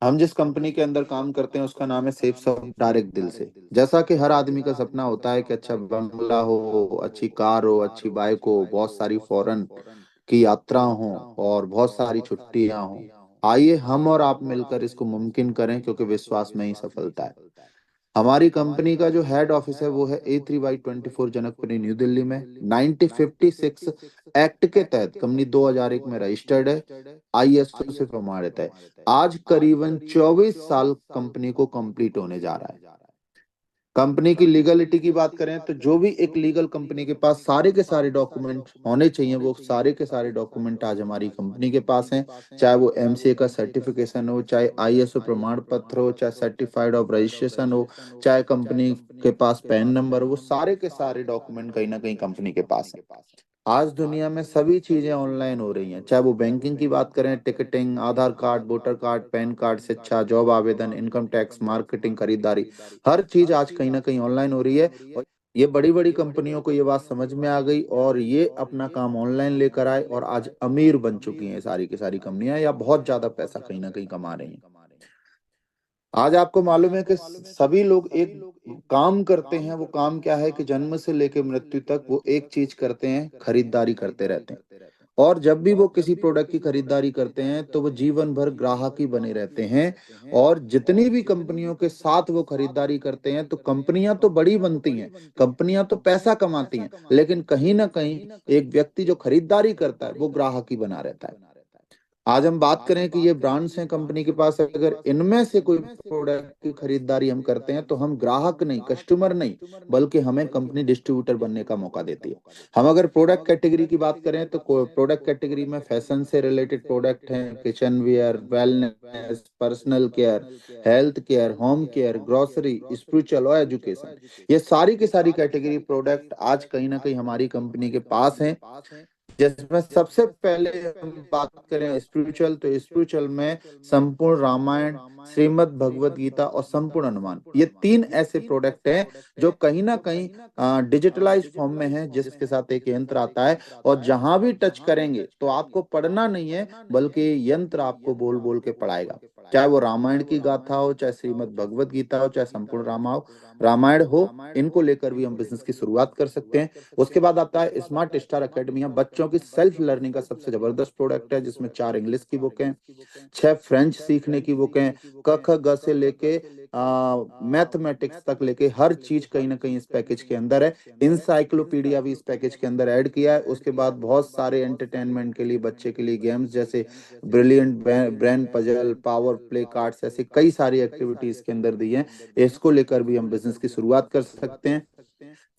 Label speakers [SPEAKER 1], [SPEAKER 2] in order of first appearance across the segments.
[SPEAKER 1] हम जिस कंपनी के अंदर काम करते हैं उसका नाम है सेफ सब डायरेक्ट दिल से। जैसा कि हर आदमी का सपना होता है कि अच्छा बंगला हो, अच्छी कार हो, अच्छी बाइक हो, बहुत सारी फॉरेन की यात्रा हो और बहुत सारी छुट्टियां हो। आइए हम और आप मिलकर इसको मुमकिन करें, क्योंकि विश्वास में ही सफलता है। हमारी कंपनी का जो हेड ऑफिस है वो है A3Y24 जनकपुरी न्यू दिल्ली में। 1956 एक्ट के तहत कंपनी 2001 में रजिस्टर्ड है, ISO से प्रमाणित है। आज करीबन 24 साल कंपनी को कंप्लीट होने जा रहा है। कंपनी की लीगलिटी की बात करें तो जो भी एक लीगल कंपनी के पास सारे के सारे डॉक्यूमेंट होने चाहिए, वो सारे के सारे डॉक्यूमेंट आज हमारी कंपनी के पास हैं। चाहे वो MCA का सर्टिफिकेशन हो, चाहे ISO प्रमाण पत्र हो, चाहे सर्टिफाइड ऑफ रजिस्ट्रेशन हो, चाहे कंपनी के पास पैन नंबर हो, वो सारे के सारे डॉक्यूमेंट कहीं ना कहीं कंपनी के पास है। आज दुनिया में सभी चीजें ऑनलाइन हो रही हैं, चाहे वो बैंकिंग की बात करें, ticketing, Aadhaar card, voter card, PAN card, शिक्षा, जॉब आवेदन, इनकम टैक्स, मार्केटिंग, खरीदारी, हर चीज आज कहीं ना कहीं ऑनलाइन हो रही है। और ये बड़ी बड़ी कंपनियों को ये बात समझ में आ गई और ये अपना काम ऑनलाइन लेकर आए और आज अमीर बन चुकी हैं सारी की सारी कंपनियां, या बहुत ज्यादा पैसा कहीं ना कहीं कमा रही हैं। आज आपको मालूम है कि सभी लोग एक काम करते हैं। वो काम क्या है कि जन्म से लेकर मृत्यु तक वो एक चीज करते हैं, खरीदारी करते रहते हैं। और जब भी वो किसी प्रोडक्ट की खरीदारी करते हैं तो वो जीवन भर ग्राहक ही बने रहते हैं। और जितनी भी कंपनियों के साथ वो खरीदारी करते हैं तो कंपनियां तो बड़ी बनती हैं, कंपनियां तो पैसा कमाती हैं, लेकिन कहीं ना कहीं एक व्यक्ति जो खरीदारी करता है वो ग्राहक ही बना रहता है। आज हम बात करें कि ये ब्रांड्स हैं कंपनी के पास, अगर इनमें से कोई प्रोडक्ट की खरीदारी हम करते हैं तो हम ग्राहक नहीं, कस्टमर नहीं, बल्कि हमें कंपनी डिस्ट्रीब्यूटर बनने का मौका देती है। हम अगर प्रोडक्ट कैटेगरी की बात करें तो प्रोडक्ट कैटेगरी में फैशन से रिलेटेड प्रोडक्ट हैं, kitchen ware, wellness, personal care, health care, home care, grocery, spiritual और एजुकेशन, ये सारी की सारी कैटेगरी प्रोडक्ट आज कहीं ना कहीं हमारी कंपनी के पास हैं। जिसमें सबसे पहले हम बात करें स्पिरिचुअल, तो स्पिरिचुअल में संपूर्ण रामायण, श्रीमद् भगवत गीता और संपूर्ण हनुमान, ये तीन ऐसे प्रोडक्ट हैं जो कहीं ना कहीं डिजिटलाइज फॉर्म में है, जिसके साथ एक यंत्र आता है और जहां भी टच करेंगे तो आपको पढ़ना नहीं है, बल्कि यंत्र आपको बोल बोल के पढ़ाएगा। चाहे वो रामायण की गाथा हो, चाहे श्रीमद् भगवत गीता हो, चाहे संपूर्ण रामायण हो, इनको लेकर भी हम बिजनेस की शुरुआत कर सकते हैं। उसके बाद आता है स्मार्ट स्टार अकेडमी, बच्चों की सेल्फ लर्निंग का सबसे जबरदस्त प्रोडक्ट है, जिसमें 4 इंग्लिश की बुक हैं, 6 फ्रेंच सीखने की बुक हैं, क ख ग से लेके मैथमेटिक्स तक लेके हर चीज कहीं ना कहीं इस पैकेज के अंदर है। इंसाइक्लोपीडिया भी इस पैकेज के अंदर ऐड किया है। उसके बाद बहुत सारे एंटरटेनमेंट के लिए, बच्चे के लिए गेम्स जैसे brilliant brain puzzle, power play cards, ऐसे कई सारी एक्टिविटीज के अंदर दी है। इसको लेकर भी हम बिजनेस की शुरुआत कर सकते हैं।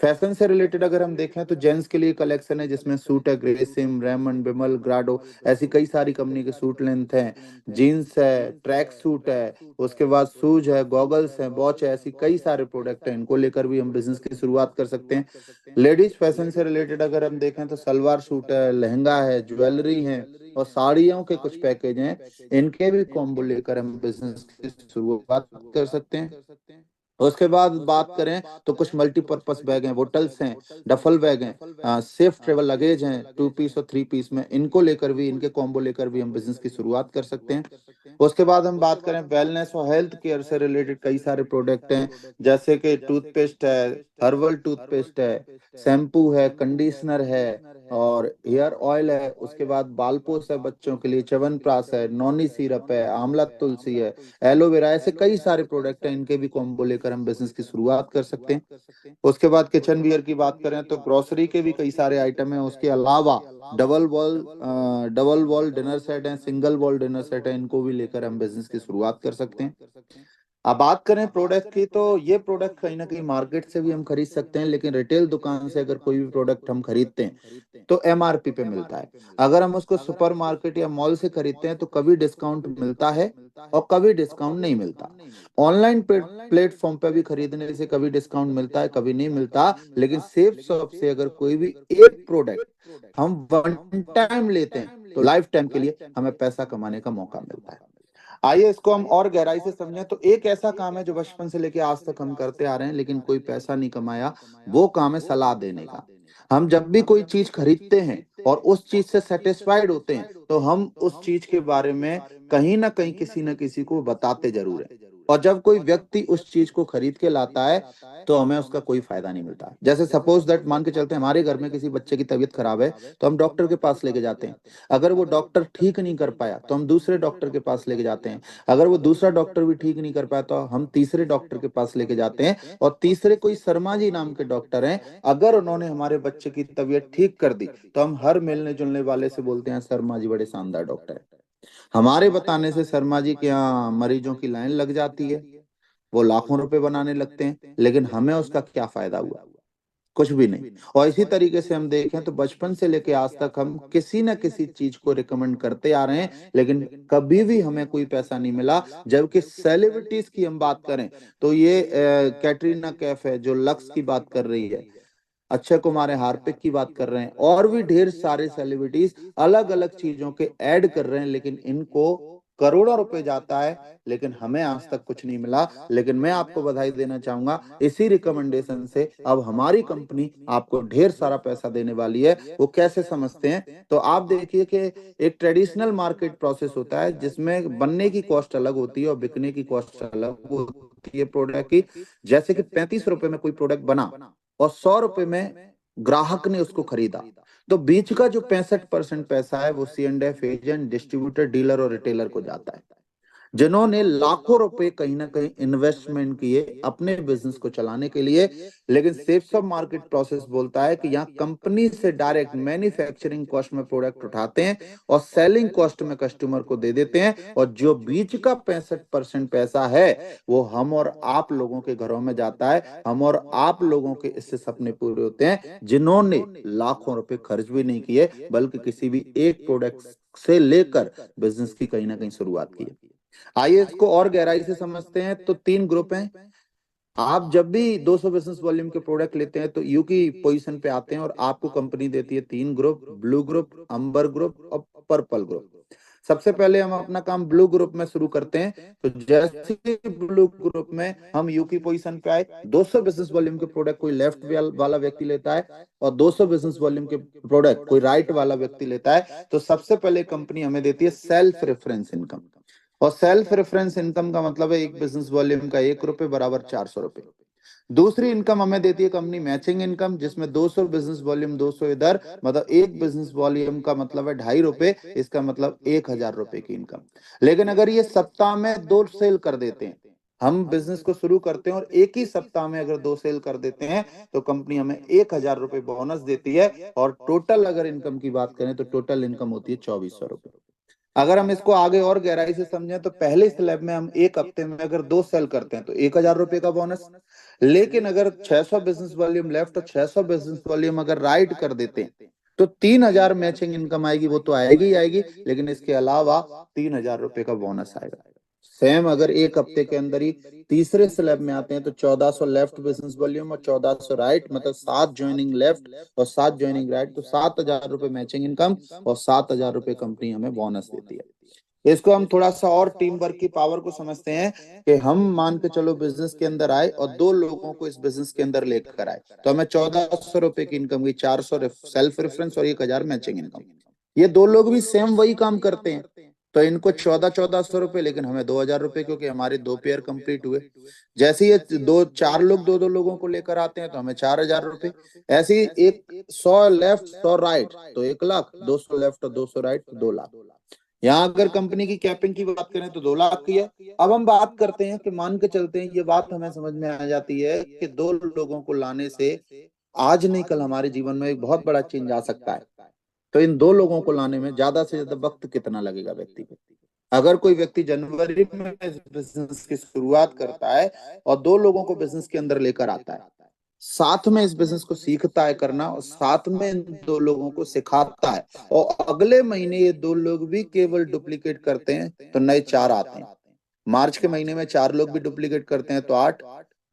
[SPEAKER 1] फैशन से रिलेटेड अगर हम देखें तो जेंट्स के लिए कलेक्शन है, जिसमें सूट है, ग्रेसिम, रेमंड, बिमल, ग्राडो, ऐसी कई सारी कंपनी के सूट लेंथ हैं, जीन्स है, ट्रैक सूट है, उसके बाद शूज है, गॉगल्स है, वॉच है, ऐसी कई सारे प्रोडक्ट हैं। इनको लेकर भी हम बिजनेस की शुरुआत कर सकते हैं। लेडीज फैशन से रिलेटेड अगर हम देखें तो सलवार सूट है, लहंगा है, ज्वेलरी है और साड़ियों के कुछ पैकेज हैं। इनके भी कॉम्बो लेकर हम बिजनेस की शुरुआत कर सकते हैं। उसके बाद बात करें तो कुछ मल्टीपर्पस बैग हैं, बोटल्स हैं, डफल बैग हैं, सेफ ट्रेवल लगेज हैं, 2 पीस और 3 पीस में, इनको लेकर भी, इनके कॉम्बो लेकर भी हम बिजनेस की शुरुआत कर सकते हैं। उसके बाद हम बात करें वेलनेस और हेल्थ केयर से रिलेटेड कई सारे प्रोडक्ट हैं, जैसे कि टूथपेस्ट है, हर्बल टूथपेस्ट है, शैम्पू है, कंडीशनर है और हेयर ऑयल है। उसके बाद बालपोस है बच्चों के लिए, च्यवनप्राश है, नॉनी सिरप है, आंवला तुलसी है, एलोवेरा, ऐसे कई सारे प्रोडक्ट हैं। इनके भी कॉम्बो लेकर हम बिजनेस की शुरुआत कर सकते हैं। उसके बाद किचन वियर की बात करें तो ग्रोसरी के भी कई सारे आइटम हैं। उसके अलावा डबल वॉल डिनर सेट है, सिंगल वॉल डिनर सेट है, इनको भी लेकर हम बिजनेस की शुरुआत कर सकते हैं। अब बात करें प्रोडक्ट की तो ये प्रोडक्ट कहीं ना कहीं मार्केट से भी हम खरीद सकते हैं, लेकिन रिटेल दुकान से अगर कोई भी प्रोडक्ट हम खरीदते हैं तो MRP पे मिलता है। अगर हम उसको सुपर मार्केट या मॉल से खरीदते हैं तो कभी डिस्काउंट मिलता है और कभी डिस्काउंट नहीं मिलता। ऑनलाइन प्लेटफॉर्म पे भी खरीदने से कभी डिस्काउंट मिलता है, कभी नहीं मिलता। लेकिन सेफ शॉप से अगर कोई भी एक प्रोडक्ट हम वन टाइम लेते हैं तो लाइफ टाइम के लिए हमें पैसा कमाने का मौका मिलता है। आइए इसको हम और गहराई से समझें तो एक ऐसा काम है जो बचपन से लेकर आज तक हम करते आ रहे हैं, लेकिन कोई पैसा नहीं कमाया, वो काम है सलाह देने का। हम जब भी कोई चीज खरीदते हैं और उस चीज से सेटिस्फाइड होते हैं तो हम उस चीज के बारे में कहीं ना कहीं किसी न किसी को बताते जरूर हैं। और जब कोई व्यक्ति उस चीज को खरीद के लाता है तो हमें उसका कोई फायदा नहीं मिलता। जैसे सपोज दैट मान के चलते हैं हमारे घर में किसी बच्चे की तबीयत खराब है तो हम डॉक्टर के पास लेके जाते हैं। अगर वो डॉक्टर ठीक नहीं कर पाया तो हम दूसरे डॉक्टर के पास लेके जाते हैं। अगर वो दूसरा डॉक्टर भी ठीक नहीं कर पाया तो हम तीसरे डॉक्टर के पास लेके जाते हैं। और तीसरे कोई शर्मा जी नाम के डॉक्टर हैं, अगर उन्होंने हमारे बच्चे की तबीयत ठीक कर दी तो हम हर मिलने जुलने वाले से बोलते हैं शर्मा जी बड़े शानदार डॉक्टर है। हमारे बताने से शर्मा जी के यहाँ मरीजों की लाइन लग जाती है, वो लाखों रुपए बनाने लगते हैं, लेकिन हमें उसका क्या फायदा हुआ? कुछ भी नहीं। और इसी तरीके से हम देखें तो बचपन से लेके आज तक हम किसी न किसी चीज को रिकमेंड करते आ रहे हैं, लेकिन कभी भी हमें कोई पैसा नहीं मिला। जबकि सेलिब्रिटीज की हम बात करें तो ये कैटरीना कैफ है जो लक्स की बात कर रही है, अक्षय कुमार है हार्पिक की बात कर रहे हैं, और भी ढेर सारे सेलिब्रिटीज अलग अलग चीजों के ऐड कर रहे हैं, लेकिन इनको करोड़ों रुपए जाता है, लेकिन हमें आज तक कुछ नहीं मिला। लेकिन मैं आपको बधाई देना चाहूंगा, इसी रिकमेंडेशन से अब हमारी कंपनी आपको ढेर सारा पैसा देने वाली है। वो कैसे समझते हैं तो आप देखिए कि एक ट्रेडिशनल मार्केट प्रोसेस होता है जिसमें बनने की कॉस्ट अलग होती है और बिकने की कॉस्ट अलग होती है प्रोडक्ट की। जैसे कि 35 रुपए में कोई प्रोडक्ट बना और 100 रुपए में ग्राहक ने उसको खरीदा, तो बीच का जो 65% पैसा है वो C&F एजेंट, डिस्ट्रीब्यूटर, डीलर और रिटेलर को जाता है, जिन्होंने लाखों रुपए कहीं ना कहीं इन्वेस्टमेंट किए अपने बिजनेस को चलाने के लिए। लेकिन सेफ्स ऑफ मार्केट प्रोसेस बोलता है कि यहाँ कंपनी से डायरेक्ट मैन्युफैक्चरिंग कॉस्ट में प्रोडक्ट उठाते हैं और सेलिंग कॉस्ट में कस्टमर को दे देते हैं, और जो बीच का 65% पैसा है वो हम और आप लोगों के घरों में जाता है। हम और आप लोगों के इससे सपने पूरे होते हैं जिन्होंने लाखों रुपए खर्च भी नहीं किए, बल्कि किसी भी एक प्रोडक्ट से लेकर बिजनेस की कहीं ना कहीं शुरुआत की है। आइए इसको और गहराई से समझते हैं। तो 3 ग्रुप हैं। आप जब भी 200 बिजनेस वॉल्यूम के प्रोडक्ट लेते हैं तो यू की पोजीशन पे आते हैं और आपको कंपनी देती है 3 ग्रुप: ब्लू ग्रुप, अंबर ग्रुप और पर्पल ग्रुप। सबसे पहले हम अपना काम ब्लू ग्रुप में शुरू करते हैं। तो जैसे ही ब्लू ग्रुप में हम यू की पोजीशन पे आए, 200 बिजनेस वॉल्यूम के प्रोडक्ट कोई लेफ्ट वाला व्यक्ति लेता है और 200 बिजनेस वॉल्यूम के प्रोडक्ट कोई राइट वाला व्यक्ति लेता है, तो सबसे पहले कंपनी हमें देती है सेल्फ रेफरेंस इनकम। और सेल्फ रेफरेंस इनकम का मतलब है एक बिजनेस वॉल्यूम का 1 रुपए बराबर 400 रुपए। दूसरी इनकम हमें देती है कंपनी मैचिंग इनकम, जिसमें 200 बिजनेस वॉल्यूम 200 इधर, मतलब एक बिजनेस वॉल्यूम का मतलब है 2.5 रुपए, इसका मतलब 1,000 रुपए की इनकम। लेकिन अगर ये सप्ताह में 2 सेल कर देते हैं, हम बिजनेस को शुरू करते हैं और एक ही सप्ताह में अगर 2 सेल कर देते हैं तो कंपनी हमें 1,000 रुपए बोनस देती है। और टोटल अगर इनकम की बात करें तो टोटल इनकम होती है 2,400 रुपए। अगर हम इसको आगे और गहराई से समझें तो पहले स्लैब में हम एक हफ्ते में अगर 2 सेल करते हैं तो 1,000 रुपए का बोनस। लेकिन अगर 600 बिजनेस वॉल्यूम लेफ्ट और 600 बिजनेस वॉल्यूम अगर राइट कर देते हैं तो 3,000 मैचिंग इनकम आएगी, वो तो आएगी ही आएगी, लेकिन इसके अलावा 3,000 रुपए का बोनस आएगा। सेम अगर एक हफ्ते के अंदर ही तीसरे स्लैब में आते हैं तो 1,400 लेफ्ट बिजनेस वॉल्यूम और 1,400 राइट, मतलब 7 ज्वाइनिंग लेफ्ट और 7 ज्वाइनिंग राइट, तो 7,000 रुपए मैचिंग इनकम और 7,000 रुपए कंपनी हमें बोनस देती है। इसको हम थोड़ा सा और टीम वर्क की पावर को समझते हैं कि हम मान के चलो बिजनेस के अंदर आए और 2 लोगों को इस बिजनेस के अंदर लेकर आए, तो हमें 1,400 रुपए की इनकम की 400 सेल्फ रेफरेंस और 1,000 मैचिंग इनकम। ये 2 लोग भी सेम वही काम करते हैं, तो इनको 1,400 रुपए, लेकिन हमें 2,000 रुपए, क्योंकि हमारे 2 पेयर कंप्लीट हुए। जैसे ये दो चार लोग 2-2 लोगों को लेकर आते हैं तो हमें 4,000 रुपए। ऐसे ही एक 100 लेफ्ट 100 राइट तो 1 लाख, 200 लेफ्ट और 200 राइट तो 2 लाख। यहाँ अगर कंपनी की कैपिंग की बात करें तो 2 लाख की है। अब हम बात करते हैं कि मान के चलते हैं, ये बात हमें समझ में आ जाती है कि 2 लोगों को लाने से आज नहीं कल हमारे जीवन में एक बहुत बड़ा चेंज आ सकता है। तो इन 2 लोगों को लाने में ज्यादा से ज्यादा वक्त कितना लगेगा व्यक्ति को? अगर कोई व्यक्ति जनवरी में इस बिजनेस की शुरुआत करता है और 2 लोगों को बिजनेस के अंदर लेकर आता है, साथ में इस बिजनेस को सीखता है करना और साथ में इन 2 लोगों को सिखाता है, और अगले महीने ये 2 लोग भी केवल डुप्लीकेट करते हैं तो नए 4 आते हैं। मार्च के महीने में 4 लोग भी डुप्लीकेट करते हैं तो 8,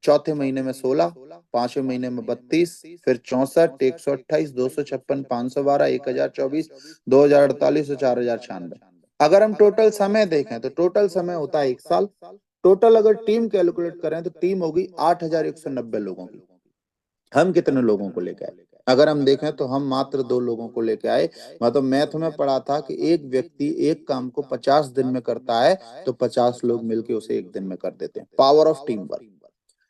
[SPEAKER 1] चौथे महीने में 16, पांचवें महीने में 32, फिर 64, 128, 256, 512, 1,024, 2,048 और 4,096। अगर हम टोटल समय देखें तो टोटल समय होता है 1 साल। टोटल अगर टीम कैलकुलेट करें तो टीम होगी 8,190 लोगों की। हम कितने लोगों को लेकर आए? अगर हम देखें तो हम मात्र 2 लोगों को लेके आए। मतलब मैथ में पढ़ा था कि एक व्यक्ति एक काम को 50 दिन में करता है तो 50 लोग मिलके उसे एक दिन में कर देते हैं। Power of team work.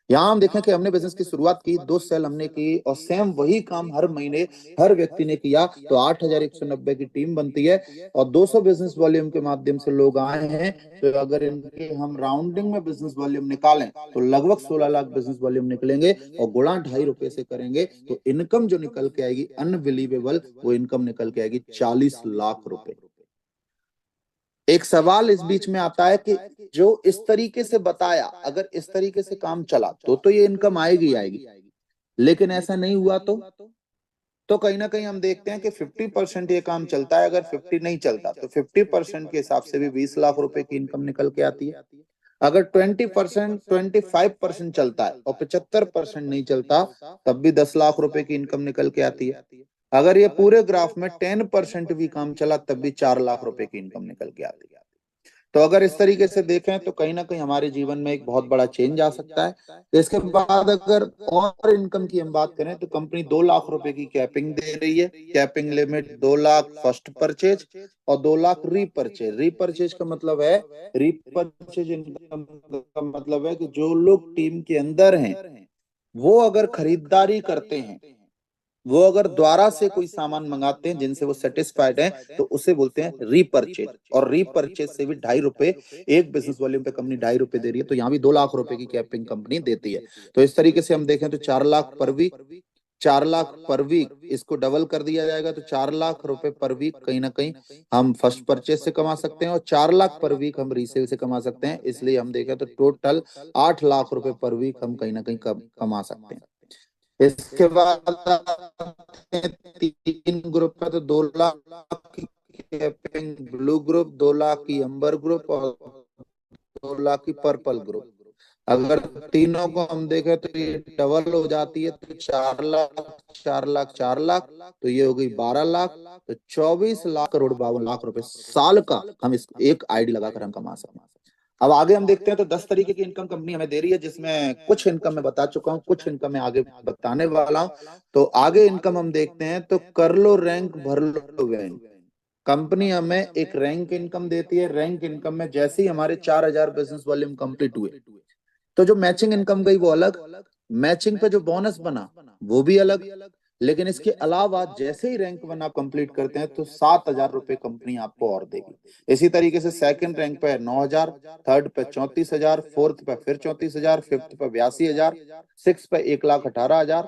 [SPEAKER 1] यहाँ हम देखें कि हमने बिजनेस की शुरुआत की, 2 सेल हमने की और सेम वही काम हर महीने हर व्यक्ति ने किया तो 8,190 की टीम बनती है और 200 बिजनेस वॉल्यूम के माध्यम से लोग आए हैं। तो अगर इनके हम राउंडिंग में बिजनेस वॉल्यूम निकालें तो लगभग 16 लाख बिजनेस वॉल्यूम निकलेंगे और गुणा 2.5 रुपए से करेंगे तो इनकम जो निकल के आएगी अनबिलीवेबल, वो इनकम निकल के आएगी 40 लाख रुपए। एक सवाल इस बीच में आता है कि जो इस तरीके से बताया, अगर इस तरीके से काम चला तो ये इनकम आएगी आएगी, लेकिन ऐसा नहीं हुआ तो कहीं ना कहीं हम देखते हैं कि 50% ये काम चलता है, अगर 50 नहीं चलता तो 50% के हिसाब से भी 20 लाख रुपए की इनकम निकल के आती है। अगर 20%, 25% चलता है और 75% नहीं चलता तब भी 10 लाख रुपए की इनकम निकल के आती है। अगर ये पूरे ग्राफ में 10% भी काम चला तब भी 4 लाख रुपए की इनकम निकल के आती है। तो अगर इस तरीके से देखें तो कहीं ना कहीं हमारे जीवन में एक बहुत बड़ा चेंज आ सकता है। इसके बाद अगर और इनकम की हम बात करें तो कंपनी 2 लाख रुपए की कैपिंग दे रही है। Capping limit 2 lakh first purchase और 2 लाख रीपरचेज। रीपरचेज का मतलब है, रीपरचेज इनकम का मतलब है कि जो लोग टीम के अंदर हैं वो अगर खरीदारी करते हैं, वो अगर द्वारा से कोई सामान मंगाते हैं जिनसे वो सेटिस्फाइड हैं तो उसे बोलते हैं रीपरचेज। और रीपरचेज से भी 2.5 रुपए, एक बिजनेस वॉल्यूम पे कंपनी 2.5 रुपए दे रही है तो यहाँ भी 2 लाख रुपए की कैपिंग कंपनी देती है। तो इस तरीके से हम देखें तो 4 लाख पर वीक, 4 लाख पर वीक, इसको डबल कर दिया जाएगा तो 4 लाख रुपए पर वीक कहीं ना कहीं हम फर्स्ट परचेज से कमा सकते हैं और 4 लाख पर वीक हम रीसेल से कमा सकते हैं। इसलिए हम देखें तो टोटल 8 लाख रुपए पर वीक हम कहीं ना कहीं कमा सकते हैं। इसके बाद आते हैं 3 ग्रुप है तो 2 लाख की कैपिंग ब्लू ग्रुप, 2 लाख की अंबर ग्रुप और 2 लाख की पर्पल ग्रुप। अगर तीनों को हम देखें तो ये डबल हो जाती है तो 4 लाख, 4 लाख, 4 लाख, तो ये हो गई 12 लाख। तो 24 लाख करोड़ 52 लाख रुपए साल का हम इस एक आईडी लगाकर हम कमा सकते हैं। अब आगे हम देखते हैं तो 10 तरीके की इनकम कंपनी हमें दे रही है, जिसमें कुछ इनकम मैं बता चुका हूँ, कुछ इनकम मैं आगे बताने वाला हूँ। तो आगे इनकम हम देखते हैं तो कर लो रैंक भर लो बैंक। कंपनी हमें एक रैंक इनकम देती है। रैंक इनकम में जैसे ही हमारे 4,000 बिजनेस वॉल्यूम कंप्लीट हुए तो जो मैचिंग इनकम गई वो अलग, मैचिंग पे जो बोनस बना वो भी अलग। लेकिन इसके अलावा जैसे ही रैंक 1 आप कंप्लीट करते हैं तो 7,000 रुपए कंपनी आपको और देगी। इसी तरीके से सेकंड रैंक पे 9,000, थर्ड पे 34,000, फोर्थ पे फिर 34,000, फिफ्थ पे 82,000, सिक्स पे 1,18,000,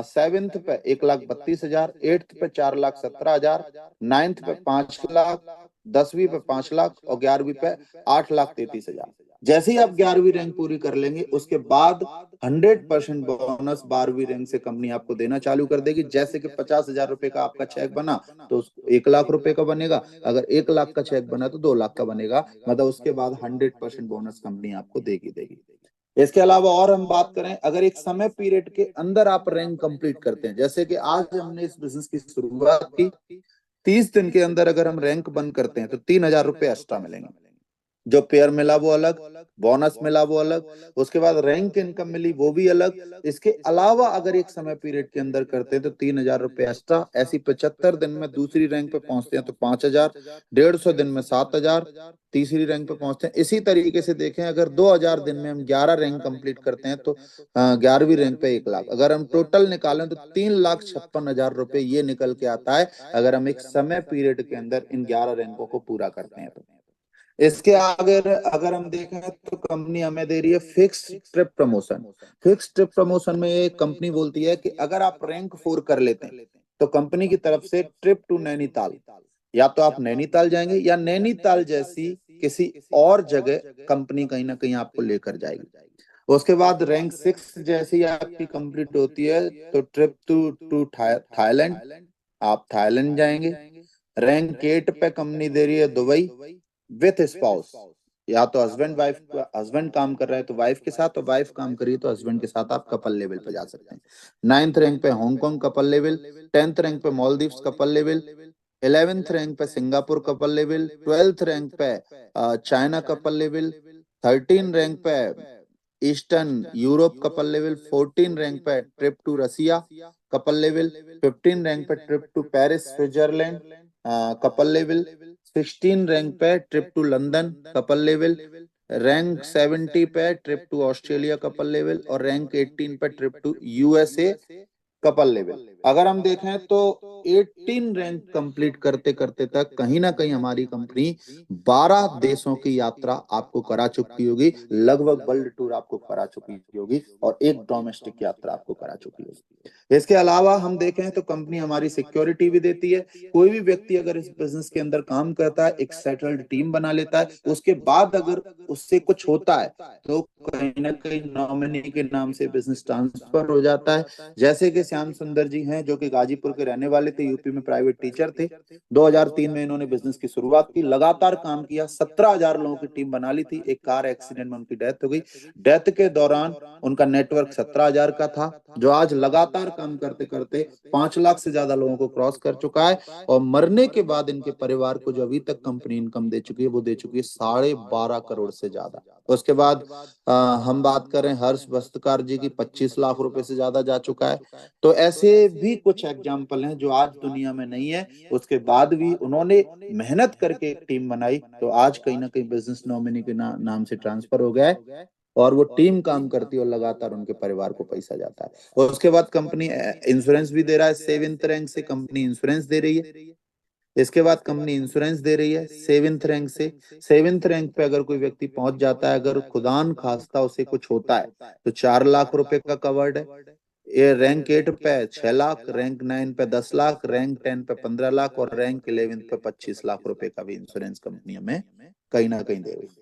[SPEAKER 1] सेवेंथ पे 1,32,000, एट्थ पे 4,17,000, नाइन्थ पे 5 लाख, 10वीं पे 5 लाख और 11वीं पे 8,33,000। जैसे ही आप 11वीं रैंक पूरी कर लेंगे उसके बाद 100% बोनस 12वीं रैंक से कंपनी आपको देना चालू कर देगी। जैसे कि 50,000 रुपए का आपका चेक बना तो 1 लाख रुपए का बनेगा, अगर 1 लाख का चेक बना तो 2 लाख का बनेगा। मतलब उसके बाद 100% बोनस कंपनी आपको देगी देगी। इसके अलावा और हम बात करें, अगर एक समय पीरियड के अंदर आप रैंक कंप्लीट करते हैं, जैसे कि आज हमने इस बिजनेस की शुरुआत की, 30 दिन के अंदर अगर हम रैंक बंद करते हैं तो 3,000 रुपए एक्स्ट्रा मिलेंगे। जो पेयर मिला वो अलग, बोनस मिला वो अलग, उसके बाद रैंक इनकम मिली वो भी अलग। इसके अलावा अगर एक समय पीरियड के अंदर करते हैं तो 3,000 रुपए एक्स्ट्रा। ऐसी 75 दिन में दूसरी रैंक पे पहुंचते हैं तो 5,000, 150 दिन में 7,000, तीसरी रैंक पे पहुंचते हैं। इसी तरीके से देखें, अगर 2,000 दिन में हम 11 रैंक कंप्लीट करते हैं तो 11वीं रैंक पे 1 लाख। अगर हम टोटल निकालें तो 3,56,000 रुपए ये निकल के आता है अगर हम एक समय पीरियड के अंदर इन 11 रैंकों को पूरा करते हैं तो। इसके आगे अगर हम देखें तो कंपनी हमें दे रही है fix trip promotion. Fix trip promotion में ये कंपनी बोलती है कि अगर आप रैंक 4 कर लेते हैं तो कंपनी की तरफ से ट्रिप टू नैनीताल, या तो आप नैनीताल जाएंगे या नैनीताल जैसी किसी और जगह कंपनी कहीं ना कहीं आपको लेकर जाएगी। उसके बाद रैंक 6 जैसी आपकी कंप्लीट होती है तो ट्रिप टू थाईलैंड, आप थाईलैंड जाएंगे। रैंक 8 पे कंपनी दे रही है दुबई विथ स्पाउस, या तो हस्बैंड वाइफ, हस्बैंड काम कर रहा है तो वाइफ के साथ, और वाइफ काम करिए तो हस्बैंड के साथ आप कपल लेवल पे जा सकते हैं। 9th रैंक पे Hong Kong couple level, 10th rank पे Maldives couple level, 11th rank पे Singapore couple level, 12th rank पे चाइना कपल लेवल, 13 रैंक पे eastern Europe couple level, 14 rank पे trip to Russia, couple level. 15 rank पे trip to Paris Switzerland couple level. 16 rank पे trip to London couple level. Rank 70 पे trip to Australia couple level. और rank 18 पे trip to USA couple level. अगर हम देखें तो 18 रैंक कंप्लीट करते करते तक कहीं ना कहीं हमारी कंपनी 12 देशों की यात्रा आपको करा चुकी होगी, लगभग वर्ल्ड टूर आपको करा चुकी होगी, और एक डोमेस्टिक यात्रा आपको करा चुकी होगी। इसके अलावा हम देखें तो कंपनी हमारी सिक्योरिटी भी देती है। कोई भी व्यक्ति अगर इस बिजनेस के अंदर काम करता है, एक सेटल्ड टीम बना लेता है, उसके बाद अगर उससे कुछ होता है तो कहीं ना कहीं नॉमिनी के नाम से बिजनेस ट्रांसफर हो जाता है। जैसे कि श्याम सुंदर जी हैं, जो कि गाजीपुर के रहने वाले थे, यूपी में प्राइवेट टीचर थे। 2003 में इन्होंने बिजनेस की शुरुआत की, लगातार काम किया, 17,000 लोगों की टीम बना ली थी। एक कार एक्सीडेंट में उनकी डेथ हो गई। डेथ के दौरान उनका नेटवर्क 17,000 का था, जो आज लगातार काम करते करते 5 लाख से ज्यादा लोगों को क्रॉस कर चुका है। और मरने के बाद इनके परिवार को जो अभी तक कंपनी इनकम दे चुकी है, वो दे चुकी है 12.5 करोड़ से ज्यादा। उसके बाद हम बात करें हर्ष वस्त्रकार जी की, 25 लाख रुपए से ज्यादा जा चुका है। तो ऐसे भी कुछ एग्जाम्पल हैं जो आज दुनिया में नहीं है, उसके बाद भी उन्होंने मेहनत करके एक टीम बनाई, तो आज कहीं ना कहीं बिजनेस नॉमिनी के नाम से ट्रांसफर हो गया है, और वो टीम काम करती है और लगातार उनके परिवार को पैसा जाता है। और उसके बाद कंपनी इंश्योरेंस भी दे रहा है, 7th रैंक से कंपनी इंश्योरेंस दे रही है। इसके बाद कंपनी इंश्योरेंस दे रही है 7th रैंक से। 7th रैंक पे अगर कोई व्यक्ति पहुंच जाता है, अगर खुदान खास्ता उसे कुछ होता है, तो 4 लाख रुपए का कवर्ड है। ये रैंक 8 पे 6 लाख, रैंक 9 पे 10 लाख, रैंक 10 पे 15 लाख, और रैंक 11 पे 25 लाख रुपए का भी इंश्योरेंस कंपनी हमें कहीं ना कहीं दे रही है।